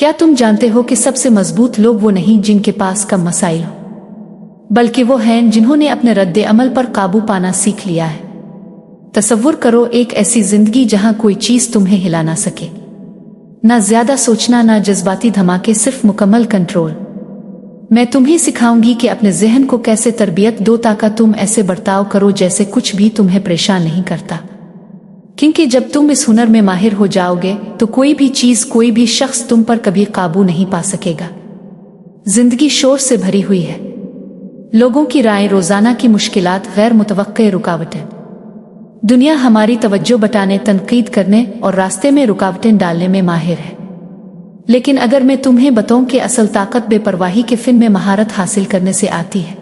क्या तुम जानते हो कि सबसे मजबूत लोग वो नहीं जिनके पास कम मसाइल हो, बल्कि वो हैं जिन्होंने अपने रद्द अमल पर काबू पाना सीख लिया है। तसव्वुर करो एक ऐसी जिंदगी जहां कोई चीज तुम्हें हिला ना सके, ना ज्यादा सोचना, ना जज्बाती धमाके, सिर्फ मुकम्मल कंट्रोल। मैं तुम्हें सिखाऊंगी कि अपने जहन को कैसे तरबियत दो ताकि तुम ऐसे बर्ताव करो जैसे कुछ भी तुम्हें परेशान नहीं करता। क्योंकि जब तुम इस हुनर में माहिर हो जाओगे तो कोई भी चीज, कोई भी शख्स तुम पर कभी काबू नहीं पा सकेगा। जिंदगी शोर से भरी हुई है, लोगों की राय, रोजाना की मुश्किलात, गैर मुतवक्के रुकावटें। दुनिया हमारी तवज्जो बटाने, तनकीद करने और रास्ते में रुकावटें डालने में माहिर है। लेकिन अगर मैं तुम्हें बताऊं कि असल ताकत बेपरवाही के फिन में महारत हासिल करने से आती है।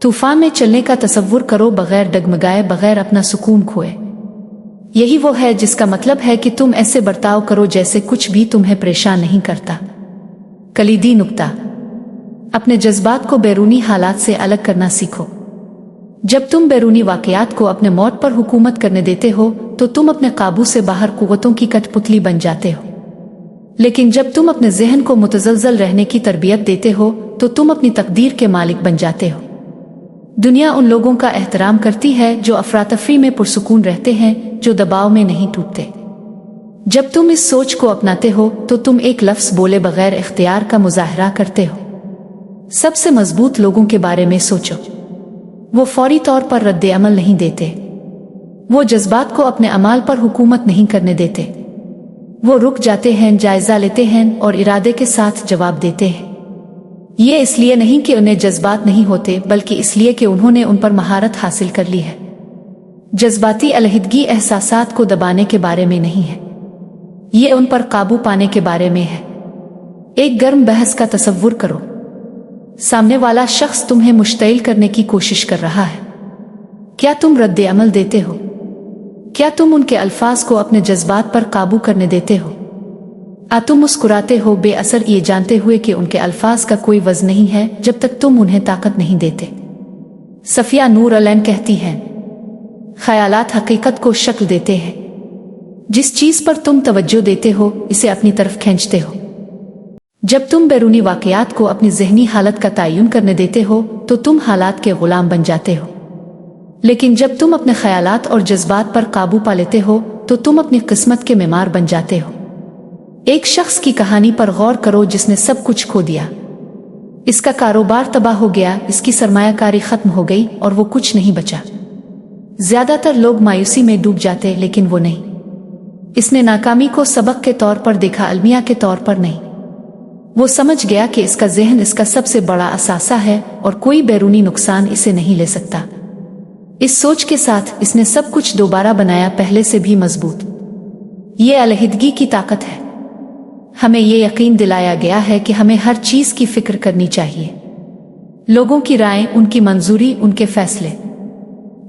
तूफान में चलने का तसव्वुर करो, बगैर डगमगाए, बगैर अपना सुकून खोए। यही वो है जिसका मतलब है कि तुम ऐसे बर्ताव करो जैसे कुछ भी तुम्हें परेशान नहीं करता। कलीदी नुक्ता, अपने जज्बात को बैरूनी हालात से अलग करना सीखो। जब तुम बैरूनी वाकयात को अपने मौत पर हुकूमत करने देते हो तो तुम अपने काबू से बाहर कुव्वतों की कठपुतली बन जाते हो। लेकिन जब तुम अपने जहन को मुतज़लज़ल रहने की तरबियत देते हो तो तुम अपनी तकदीर के मालिक बन जाते हो। दुनिया उन लोगों का एहतराम करती है जो अफरातफरी में पुरसुकून रहते हैं, जो दबाव में नहीं टूटते। जब तुम इस सोच को अपनाते हो तो तुम एक लफ्ज़ बोले बगैर इख्तियार का मुजाहरा करते हो। सबसे मजबूत लोगों के बारे में सोचो। वो फौरी तौर पर रद्द अमल नहीं देते, वो जज्बात को अपने अमाल पर हुकूमत नहीं करने देते। वो रुक जाते हैं, जायजा लेते हैं और इरादे के साथ जवाब देते हैं। ये इसलिए नहीं कि उन्हें जज्बात नहीं होते, बल्कि इसलिए कि उन्होंने उन पर महारत हासिल कर ली है। जज्बाती अलहदगी एहसासात को दबाने के बारे में नहीं है, ये उन पर काबू पाने के बारे में है। एक गर्म बहस का तसव्वुर करो। सामने वाला शख्स तुम्हें मुश्तइल करने की कोशिश कर रहा है। क्या तुम रद्द अमल देते हो? क्या तुम उनके अल्फाज को अपने जज्बात पर काबू करने देते हो? तुम मुस्कुराते हो बेअसर, ये जानते हुए कि उनके अल्फाज का कोई वज़न नहीं है जब तक तुम उन्हें ताकत नहीं देते। सफिया नूर अलैन कहती हैं, ख्यालात हकीकत को शक्ल देते हैं। जिस चीज पर तुम तवज्जो देते हो इसे अपनी तरफ खींचते हो। जब तुम बैरूनी वाकयात को अपनी जहनी हालत का तयन करने देते हो तो तुम हालात के गुलाम बन जाते हो। लेकिन जब तुम अपने ख्यालात और जज्बात पर काबू पा लेते हो तो तुम अपनी किस्मत के मेमार बन जाते हो। एक शख्स की कहानी पर गौर करो जिसने सब कुछ खो दिया। इसका कारोबार तबाह हो गया, इसकी सरमायाकारी खत्म हो गई और वो कुछ नहीं बचा। ज्यादातर लोग मायूसी में डूब जाते, लेकिन वो नहीं। इसने नाकामी को सबक के तौर पर देखा, अलमिया के तौर पर नहीं। वो समझ गया कि इसका जहन इसका सबसे बड़ा असासा है और कोई बैरूनी नुकसान इसे नहीं ले सकता। इस सोच के साथ इसने सब कुछ दोबारा बनाया, पहले से भी मजबूत। ये अलहदगी की ताकत है। हमें ये यकीन दिलाया गया है कि हमें हर चीज की फिक्र करनी चाहिए। लोगों की राय, उनकी मंजूरी, उनके फैसले।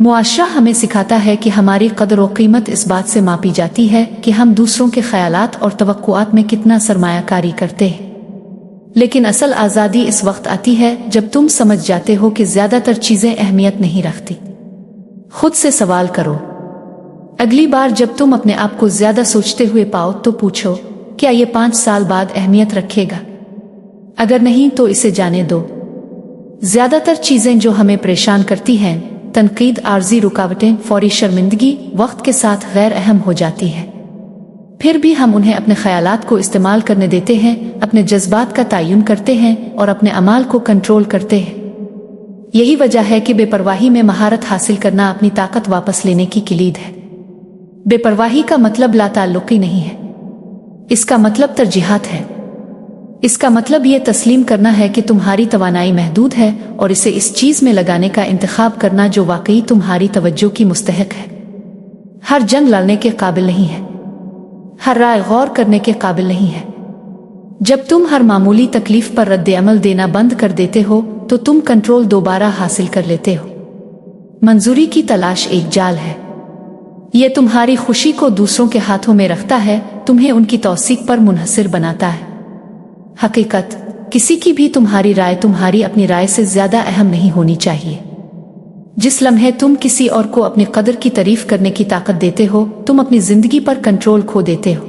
मुआशरा हमें सिखाता है कि हमारी कदर और कीमत इस बात से मापी जाती है कि हम दूसरों के ख्यालात और तवक्कुआत में कितना सरमायाकारी करते हैं। लेकिन असल आज़ादी इस वक्त आती है जब तुम समझ जाते हो कि ज्यादातर चीजें अहमियत नहीं रखती। खुद से सवाल करो, अगली बार जब तुम अपने आप को ज्यादा सोचते हुए पाओ तो पूछो, क्या ये 5 साल बाद अहमियत रखेगा? अगर नहीं तो इसे जाने दो। ज्यादातर चीजें जो हमें परेशान करती हैं, तनकीद, आर्जी रुकावटें, फौरी शर्मिंदगी, वक्त के साथ गैर अहम हो जाती हैं। फिर भी हम उन्हें अपने ख्यालात को इस्तेमाल करने देते हैं, अपने जज्बात का तयन करते हैं और अपने अमाल को कंट्रोल करते हैं। यही वजह है कि बेपरवाही में महारत हासिल करना अपनी ताकत वापस लेने की किलीद है। बेपरवाही का मतलब लाताल्लुकी नहीं है, इसका मतलब तरजीहात है। इसका मतलब ये तस्लीम करना है कि तुम्हारी तवानाई महदूद है और इसे इस चीज में लगाने का इंतखाब करना जो वाकई तुम्हारी तवज्जो की मुस्तहक है। हर जंग लड़ने के काबिल नहीं है, हर राय गौर करने के काबिल नहीं है। जब तुम हर मामूली तकलीफ पर रद्द अमल देना बंद कर देते हो तो तुम कंट्रोल दोबारा हासिल कर लेते हो। मंजूरी की तलाश एक जाल है, ये तुम्हारी खुशी को दूसरों के हाथों में रखता है, तुम्हें उनकी तौसीक पर मुनहसिर बनाता है। हकीकत, किसी की भी तुम्हारी राय तुम्हारी अपनी राय से ज्यादा अहम नहीं होनी चाहिए। जिस लम्हे तुम किसी और को अपनी कदर की तारीफ करने की ताकत देते हो, तुम अपनी जिंदगी पर कंट्रोल खो देते हो।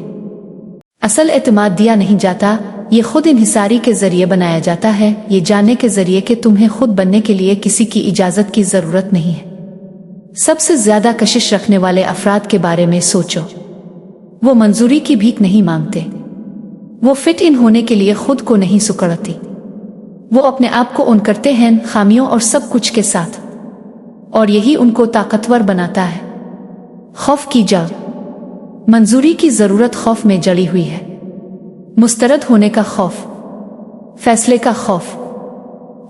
असल एतमाद दिया नहीं जाता, ये खुद इन्हिसारी के जरिए बनाया जाता है, ये जानने के जरिए कि तुम्हें खुद बनने के लिए किसी की इजाजत की जरूरत नहीं है। सबसे ज्यादा कशिश रखने वाले अफराद के बारे में सोचो। वो मंजूरी की भीख नहीं मांगते, वो फिट इन होने के लिए खुद को नहीं सुकड़ती, वो अपने आप को ऑन करते हैं खामियों और सब कुछ के साथ, और यही उनको ताकतवर बनाता है। खौफ की जड़, मंजूरी की जरूरत खौफ में जड़ी हुई है। मुस्तरद होने का खौफ, फैसले का खौफ,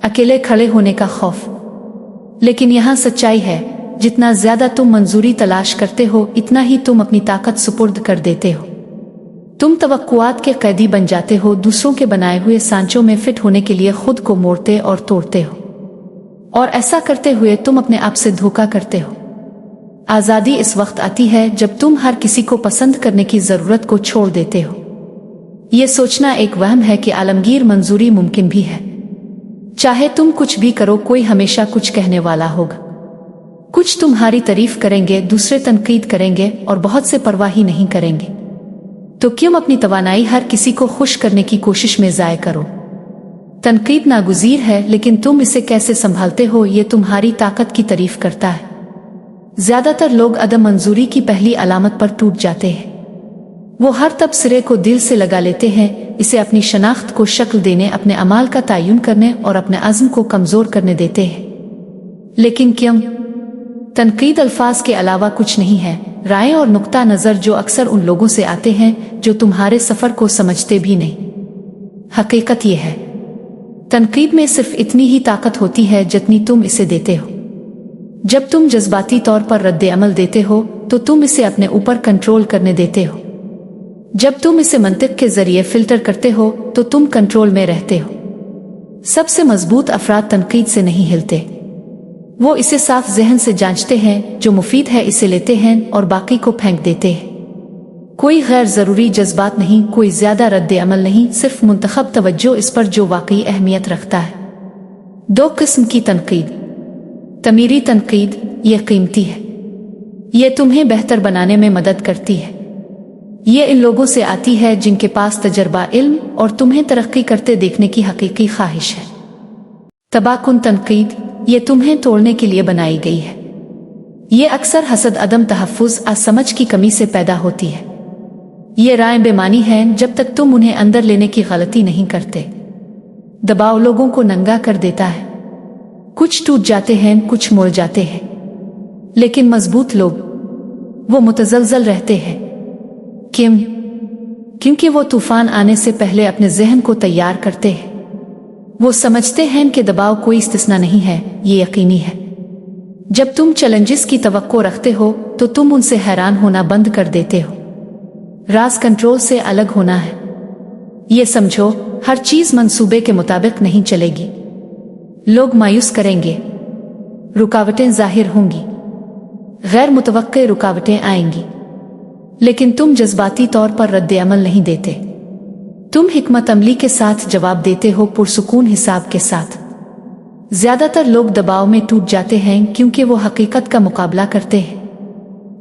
अकेले खड़े होने का खौफ। लेकिन यहां सच्चाई है, जितना ज्यादा तुम मंजूरी तलाश करते हो इतना ही तुम अपनी ताकत सुपुर्द कर देते हो। तुम तवक्कुआत के कैदी बन जाते हो, दूसरों के बनाए हुए सांचों में फिट होने के लिए खुद को मोड़ते और तोड़ते हो, और ऐसा करते हुए तुम अपने आप से धोखा करते हो। आज़ादी इस वक्त आती है जब तुम हर किसी को पसंद करने की जरूरत को छोड़ देते हो। ये सोचना एक वहम है कि आलमगीर मंजूरी मुमकिन भी है। चाहे तुम कुछ भी करो, कोई हमेशा कुछ कहने वाला होगा। कुछ तुम्हारी तारीफ करेंगे, दूसरे तनकीद करेंगे और बहुत से परवाह ही नहीं करेंगे। तो क्यों अपनी तवानाई हर किसी को खुश करने की कोशिश में ज़ाय करो? तनकीद नागुज़ीर है, लेकिन तुम इसे कैसे संभालते हो ये तुम्हारी ताकत की तारीफ करता है। ज्यादातर लोग अदम मंजूरी की पहली अलामत पर टूट जाते हैं। वो हर तबसरे को दिल से लगा लेते हैं, इसे अपनी शनाख्त को शक्ल देने, अपने अमाल का तयन करने और अपने अज़्म को कमज़ोर करने देते हैं। लेकिन क्यों? तनकीद अल्फाज के अलावा कुछ नहीं है, राय और नुक्ता नज़र जो अक्सर उन लोगों से आते हैं जो तुम्हारे सफ़र को समझते भी नहीं। हकीकत यह है, तनकीद में सिर्फ इतनी ही ताकत होती है जितनी तुम इसे देते हो। जब तुम जज्बाती तौर पर रद्द अमल देते हो तो तुम इसे अपने ऊपर कंट्रोल करने देते हो। जब तुम इसे मंतिक के जरिए फिल्टर करते हो तो तुम कंट्रोल में रहते हो। सबसे मजबूत अफराद तनकीद से नहीं हिलते, वो इसे साफ जहन से जांचते हैं, जो मुफीद है इसे लेते हैं और बाकी को फेंक देते हैं। कोई गैर ज़रूरी जज्बात नहीं, कोई ज़्यादा रद्द अमल नहीं, सिर्फ मुंतखब तवज्जो इस पर जो वाकई अहमियत रखता है। दो किस्म की तनकीद। तमीरी तनकीद, यह कीमती है, यह तुम्हें बेहतर बनाने में मदद करती है। ये इन लोगों से आती है जिनके पास तजर्बा, इल्म और तुम्हें तरक्की करते देखने की हकीकी ख्वाहिश है। तबाकुन तनकीद, ये तुम्हें तोड़ने के लिए बनाई गई है। ये अक्सर हसद, अदम तहफ़्फ़ुज़, असमझ की कमी से पैदा होती है। ये राय बेमानी है जब तक तुम उन्हें अंदर लेने की गलती नहीं करते। दबाव लोगों को नंगा कर देता है, कुछ टूट जाते हैं, कुछ मुड़ जाते हैं, लेकिन मजबूत लोग वो मुतज़लज़ल रहते हैं। क्यों? क्योंकि वो तूफान आने से पहले अपने जहन को तैयार करते हैं। वो समझते हैं कि दबाव कोई इस्तिस्ना नहीं है, ये यकीनी है। जब तुम चैलेंजेस की तवक्को रखते हो तो तुम उनसे हैरान होना बंद कर देते हो। राज कंट्रोल से अलग होना है। ये समझो, हर चीज मंसूबे के मुताबिक नहीं चलेगी। लोग मायूस करेंगे, रुकावटें जाहिर होंगी, गैर मुतवक्के रुकावटें आएंगी, लेकिन तुम जज्बाती तौर पर रद्द अमल नहीं देते। तुम हिकमत अमली के साथ जवाब देते हो, पुरसुकून हिसाब के साथ। ज्यादातर लोग दबाव में टूट जाते हैं क्योंकि वो हकीकत का मुकाबला करते हैं।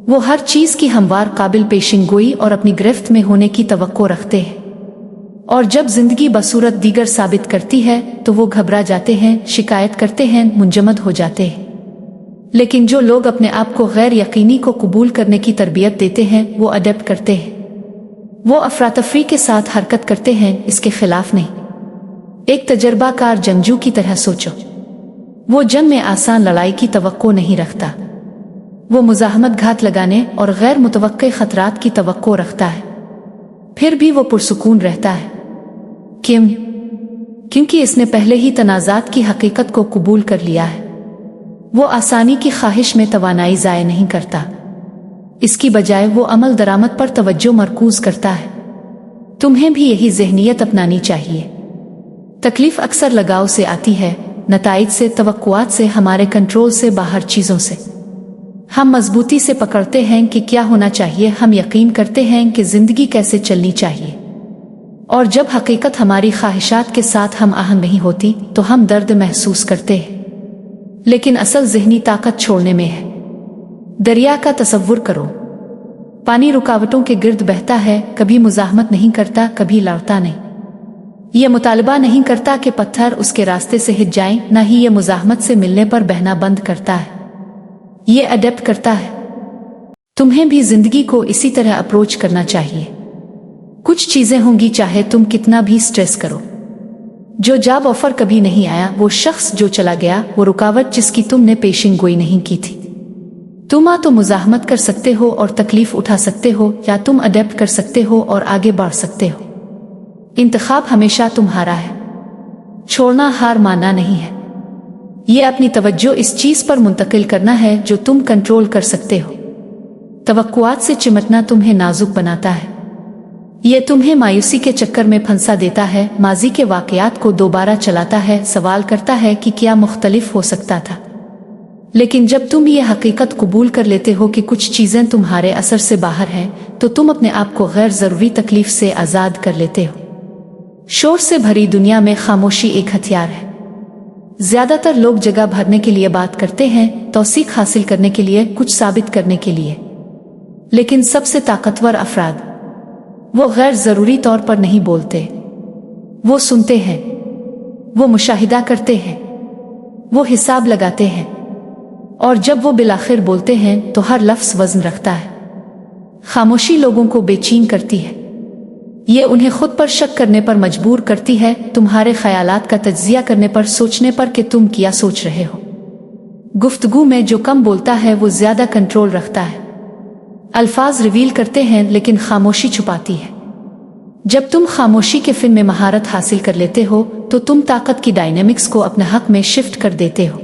वो हर चीज की हमवार, काबिल पेशिंगोई और अपनी गिरफ्त में होने की तवक्को रखते हैं, और जब जिंदगी बसूरत दीगर साबित करती है तो वो घबरा जाते हैं, शिकायत करते हैं, मुंजमद हो जाते हैं। लेकिन जो लोग अपने आप को गैर यकीनी को कबूल करने की तरबियत देते हैं वो अडेप्ट करते हैं। वो अफरातफरी के साथ हरकत करते हैं, इसके खिलाफ नहीं। एक तजर्बाकार जंगजू की तरह सोचो। वो जंग में आसान लड़ाई की तवक्को नहीं रखता। वो मुजाहमत, घात लगाने और गैर मुतवक्के खतरात की तवक्को रखता है, फिर भी वो पुरसुकून रहता है। क्यों? क्योंकि इसने पहले ही तनाज़ात की हकीकत को कबूल कर लिया है। वो आसानी की ख्वाहिश में तवानाई ज़ाय नहीं करता, इसकी बजाय वो अमल दरामद पर तवज्जो मरकूज करता है। तुम्हें भी यही ज़हनियत अपनानी चाहिए। तकलीफ अक्सर लगाव से आती है, नताइज से, तवक्कुआत से, हमारे कंट्रोल से बाहर चीज़ों से। हम मजबूती से पकड़ते हैं कि क्या होना चाहिए, हम यकीन करते हैं कि ज़िंदगी कैसे चलनी चाहिए, और जब हकीकत हमारी ख्वाहिशात के साथ हम आहंग नहीं होती तो हम दर्द महसूस करते हैं। लेकिन असल ज़हनी ताकत छोड़ने में है। दरिया का तसव्वुर करो, पानी रुकावटों के गिर्द बहता है, कभी मुज़ाहमत नहीं करता, कभी लड़ता नहीं। ये मुतालबा नहीं करता कि पत्थर उसके रास्ते से हिट जाएं, न ही ये मुज़ाहमत से मिलने पर बहना बंद करता है। ये अडेप्ट करता है। तुम्हें भी जिंदगी को इसी तरह अप्रोच करना चाहिए। कुछ चीजें होंगी चाहे तुम कितना भी स्ट्रेस करो। जो जॉब ऑफर कभी नहीं आया, वो शख्स जो चला गया, वो रुकावट जिसकी तुमने पेशिन गोई नहीं की थी। तुम तो मुज़ाहमत कर सकते हो और तकलीफ उठा सकते हो, या तुम अडेप्ट कर सकते हो और आगे बढ़ सकते हो। इंतखाब हमेशा तुम्हारा है। छोड़ना हार मानना नहीं है। ये अपनी तवज्जो इस चीज पर मुंतकिल करना है जो तुम कंट्रोल कर सकते हो। तवक्कुआत से चिमटना तुम्हें नाजुक बनाता है। ये तुम्हें मायूसी के चक्कर में फंसा देता है, माजी के वाकयात को दोबारा चलाता है, सवाल करता है कि क्या मुख्तलिफ हो सकता था। लेकिन जब तुम ये हकीकत कबूल कर लेते हो कि कुछ चीज़ें तुम्हारे असर से बाहर हैं, तो तुम अपने आप को गैर ज़रूरी तकलीफ से आज़ाद कर लेते हो। शोर से भरी दुनिया में खामोशी एक हथियार है। ज़्यादातर लोग जगह भरने के लिए बात करते हैं, तौसीक हासिल करने के लिए, कुछ साबित करने के लिए। लेकिन सबसे ताकतवर अफराद वो गैर ज़रूरी तौर पर नहीं बोलते। वो सुनते हैं, वो मुशाहिदा करते हैं, वो हिसाब लगाते हैं, और जब वो बिलाखिर बोलते हैं तो हर लफ्ज़ वज़न रखता है। खामोशी लोगों को बेचैन करती है। ये उन्हें खुद पर शक करने पर मजबूर करती है, तुम्हारे ख्यालात का तज्जिया करने पर, सोचने पर कि तुम क्या सोच रहे हो। गुफ्तगू में जो कम बोलता है वो ज़्यादा कंट्रोल रखता है। अल्फाज रिवील करते हैं लेकिन खामोशी छुपाती है। जब तुम खामोशी के फ़िन में महारत हासिल कर लेते हो तो तुम ताकत की डायनेमिक्स को अपने हक में शिफ्ट कर देते हो।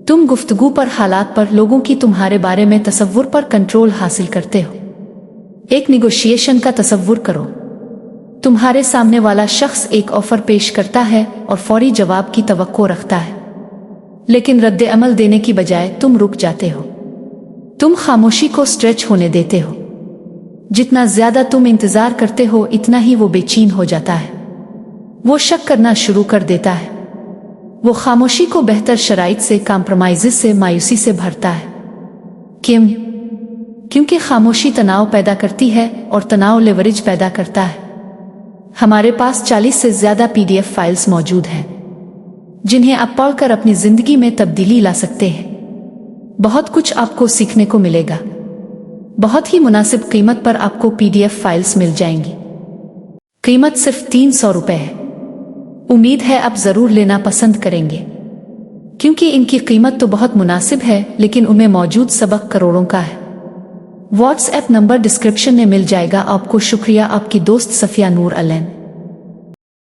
तुम गुफ्तगू पर, हालात पर, लोगों की तुम्हारे बारे में तसव्वुर पर कंट्रोल हासिल करते हो। एक निगोशिएशन का तसव्वुर करो। तुम्हारे सामने वाला शख्स एक ऑफर पेश करता है और फौरी जवाब की तवक्को रखता है, लेकिन रद्द अमल देने की बजाय तुम रुक जाते हो। तुम खामोशी को स्ट्रेच होने देते हो। जितना ज्यादा तुम इंतजार करते हो इतना ही वो बेचैन हो जाता है। वो शक करना शुरू कर देता है। वो खामोशी को बेहतर शराइत से, कॉम्प्रोमाइज़ से, मायूसी से भरता है। क्यों? क्योंकि खामोशी तनाव पैदा करती है और तनाव लेवरेज पैदा करता है। हमारे पास 40 से ज्यादा PDF फाइल्स मौजूद हैं जिन्हें आप पढ़कर अपनी जिंदगी में तब्दीली ला सकते हैं। बहुत कुछ आपको सीखने को मिलेगा। बहुत ही मुनासिब कीमत पर आपको PDF फाइल्स मिल जाएंगी। कीमत सिर्फ 300 रुपये है। उम्मीद है आप जरूर लेना पसंद करेंगे, क्योंकि इनकी कीमत तो बहुत मुनासिब है, लेकिन उनमें मौजूद सबक करोड़ों का है। व्हाट्सएप नंबर डिस्क्रिप्शन में मिल जाएगा आपको। शुक्रिया। आपकी दोस्त सफिया नूर अलैन।